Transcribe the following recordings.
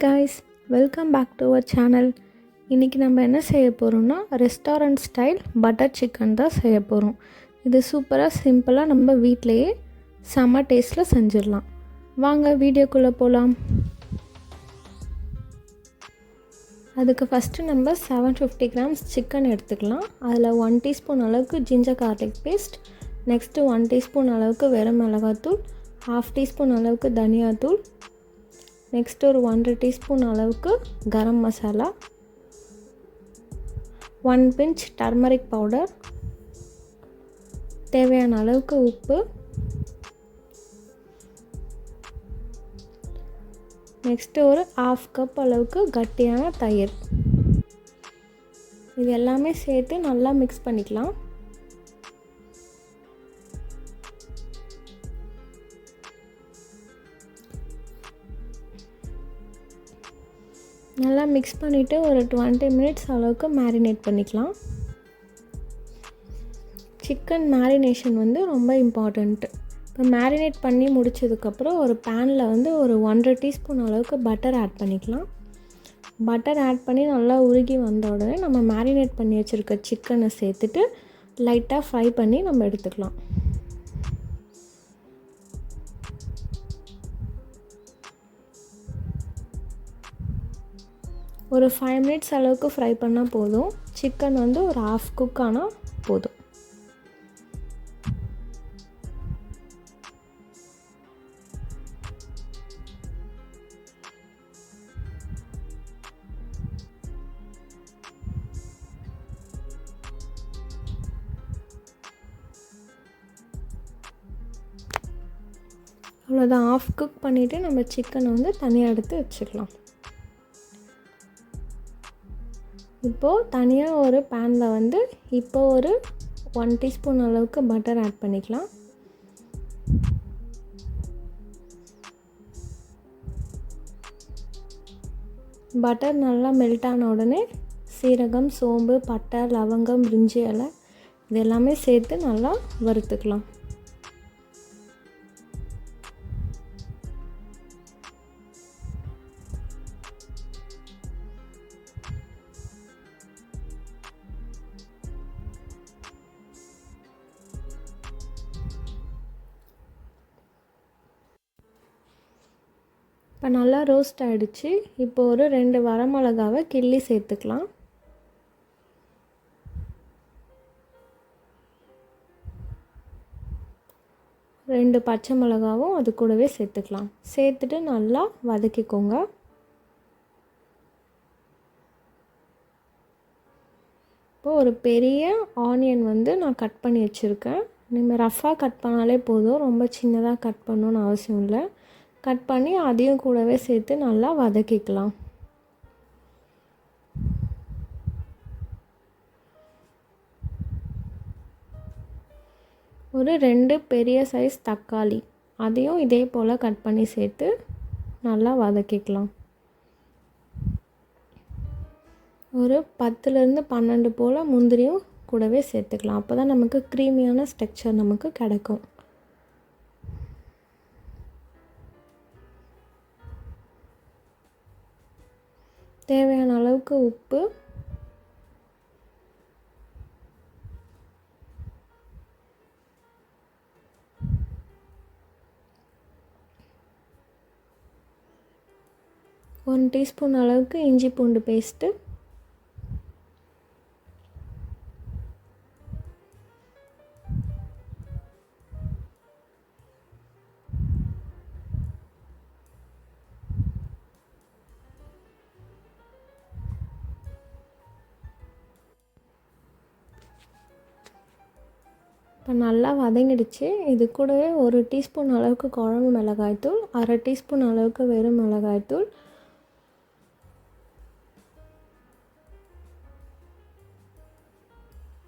guys, welcome back to our channel. இன்னைக்கு நம்ம என்ன செய்ய போறோம்னா ரெஸ்டாரன்ட் ஸ்டைல் பட்டர் சிக்கன் தான் செய்ய போறோம். இது சூப்பரா சிம்பிளா நம்ம வீட்லயே செம டேஸ்ட்ல செஞ்சிரலாம். வாங்க வீடியோக்குள்ள போலாம். அதுக்கு ஃபர்ஸ்ட் நம்ம 750 grams சிக்கன் எடுத்துக்கலாம். அதில் 1 டீஸ்பூன் அளவுக்கு ginger garlic paste, next 1 teaspoon அளவுக்கு வெறும் மிளகாத்தூள், 1/2 டீஸ்பூன் அளவுக்கு தனியாத்தூள், நெக்ஸ்ட் ஒரு 1/2 டீஸ்பூன் அளவுக்கு garam masala, 1 pinch turmeric powder, தேவையான அளவுக்கு உப்பு, நெக்ஸ்ட்டு ஒரு 1/2 கப் அளவுக்கு கட்டியான தயிர். இது எல்லாமே சேர்த்து நல்லா மிக்ஸ் பண்ணிக்கலாம். நல்லா மிக்ஸ் பண்ணிவிட்டு ஒரு 20 மினிட்ஸ் அளவுக்கு மேரினேட் பண்ணிக்கலாம். சிக்கன் மேரினேஷன் வந்து ரொம்ப இம்பார்ட்டண்ட்டு. இப்போ மேரினேட் பண்ணி முடிச்சதுக்கப்புறம் ஒரு பேனில் வந்து ஒரு 1/2 டீஸ்பூன் அளவுக்கு பட்டர் ஆட் பண்ணிக்கலாம். பட்டர் ஆட் பண்ணி நல்லா உருகி வந்த உடனே நம்ம மேரினேட் பண்ணி வச்சுருக்க சிக்கனை சேர்த்துட்டு லைட்டாக ஃப்ரை பண்ணி நம்ம எடுத்துக்கலாம். ஒரு 5 மினிட்ஸ் அளவுக்கு ஃப்ரை பண்ணால் போதும். சிக்கன் வந்து ஒரு 1/2 குக் ஆனால் போதும். அவ்வளோதான், 1/2 குக் பண்ணிவிட்டு நம்ம சிக்கனை வந்து தனியாக எடுத்து வச்சுக்கலாம். இப்போது தனியாக ஒரு பேனில் வந்து ஒரு 1 டீஸ்பூன் அளவுக்கு பட்டர் ஆட் பண்ணிக்கலாம். பட்டர் நல்லா மெல்ட் ஆன உடனே சீரகம், சோம்பு, பட்டை, லவங்கம், பிரிஞ்சி இலை இது எல்லாமே சேர்த்து நல்லா வறுத்துக்கலாம். இப்போ நல்லா ரோஸ்ட் ஆகிடுச்சு. இப்போ ஒரு 2 வரமிளகாவை கிள்ளி சேர்த்துக்கலாம். ரெண்டு பச்சை மிளகாவும் அது கூடவே சேர்த்துக்கலாம். சேர்த்துட்டு நல்லா வதக்கிக்கோங்க. இப்போ ஒரு பெரிய ஆனியன் வந்து நான் கட் பண்ணி வச்சுருக்கேன். நீங்கள் ரஃப்பாக கட் பண்ணாலே போதும், ரொம்ப சின்னதாக கட் பண்ணணுன்னு அவசியம் இல்லை. கட் பண்ணி அதையும் கூடவே சேர்த்து நல்லா வதக்கிக்கலாம். ஒரு 2 பெரிய சைஸ் தக்காளி அதையும் இதே போல் கட் பண்ணி சேர்த்து நல்லா வதக்கிக்கலாம். ஒரு 10லேருந்து 12 போல் முந்திரியும் கூடவே சேர்த்துக்கலாம். அப்போ தான் நமக்கு க்ரீமியான ஸ்ட்ரக்சர் நமக்கு கிடைக்கும். தேவையான அளவுக்கு உப்பு, ஒன் டீஸ்பூன் அளவுக்கு இஞ்சி பூண்டு பேஸ்ட்டு, இப்போ நல்லா வதங்கிடுச்சு. இது கூடவே 1 டீஸ்பூன் அளவுக்கு குழம்பு மிளகாய்த்தூள், 1/2 டீஸ்பூன் அளவுக்கு வெறும் மிளகாய்த்தூள்,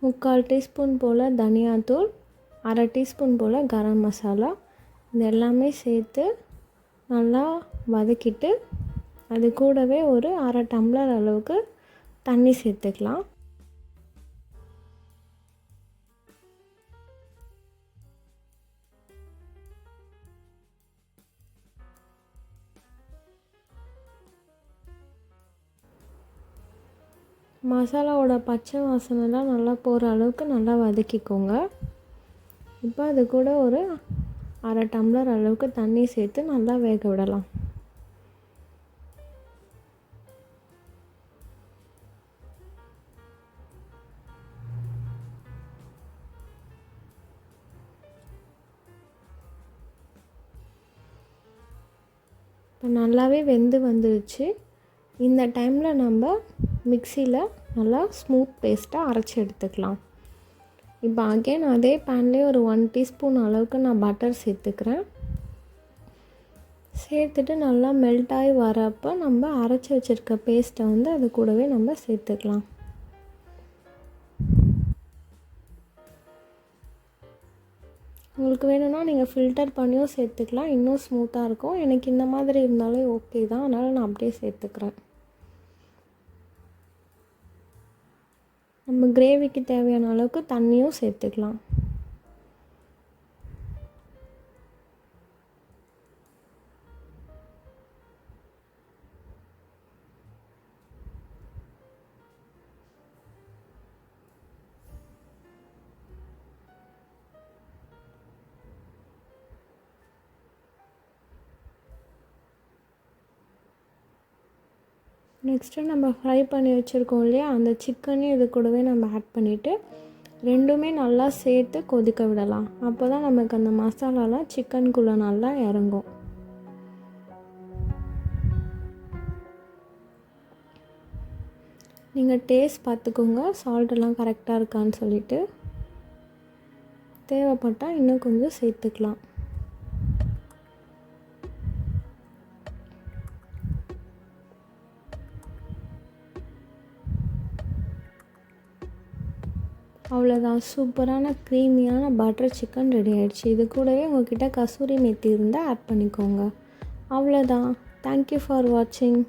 3/4 டீஸ்பூன் போல் தனியாத்தூள், 1/2 டீஸ்பூன் போல் கரம் மசாலா இது எல்லாமே சேர்த்து நல்லா வதக்கிட்டு அது கூடவே ஒரு 1/2 டம்ளர் அளவுக்கு தண்ணி சேர்த்துக்கலாம். மசாலாவோட பச்சை வாசனைலாம் நல்லா போகிற அளவுக்கு நல்லா வதக்கிக்கோங்க. இப்போ அது கூட ஒரு அரை டம்ளர் அளவுக்கு தண்ணி சேர்த்து நல்லா வேக விடலாம். இப்போ நல்லாவே வெந்து வந்துடுச்சு. இந்த டைமில் நம்ம மிக்சியில் நல்லா ஸ்மூத் பேஸ்ட்டாக அரைச்சி எடுத்துக்கலாம். இப்போ அகெயின் அதே பேன்லேயே ஒரு 1 டீஸ்பூன் அளவுக்கு நான் பட்டர் சேர்த்துக்கிறேன். சேர்த்துட்டு நல்லா மெல்ட் ஆகி வரப்போ நம்ம அரைச்சி வச்சுருக்க பேஸ்ட்டை வந்து அது கூடவே நம்ம சேர்த்துக்கலாம். உங்களுக்கு வேணும்னா நீங்கள் ஃபில்டர் பண்ணியும் சேர்த்துக்கலாம், இன்னும் ஸ்மூத்தாக இருக்கும். எனக்கு இந்த மாதிரி இருந்தாலே ஓகே தான், அதனால் நான் அப்படியே சேர்த்துக்கிறேன். நம்ம கிரேவிக்கு தேவையான அளவுக்கு தண்ணியும் சேர்த்துக்கலாம். நெக்ஸ்ட்டு நம்ம ஃப்ரை பண்ணி வச்சுருக்கோம் இல்லையா, அந்த சிக்கனையும் இது கூடவே நம்ம ஆட் பண்ணிவிட்டு ரெண்டுமே நல்லா சேர்த்து கொதிக்க விடலாம். அப்போ தான் நமக்கு அந்த மசாலாலாம் சிக்கனுக்குள்ளே நல்லா இறங்கும். நீங்கள் டேஸ்ட் பார்த்துக்கோங்க, சால்ட்டெல்லாம் கரெக்டாக இருக்கான்னு சொல்லிவிட்டு. தேவைப்பட்டால் இன்னும் கொஞ்சம் சேர்த்துக்கலாம். அவ்வளோதான், சூப்பரான க்ரீமியான பட்டர் சிக்கன் ரெடி ஆகிடுச்சு. இது கூடவே உங்கள்கிட்ட கசூரி மேத்தி இருந்தால் ஆட் பண்ணிக்கோங்க. அவ்வளோதான். தேங்க்யூ ஃபார் வாட்சிங்.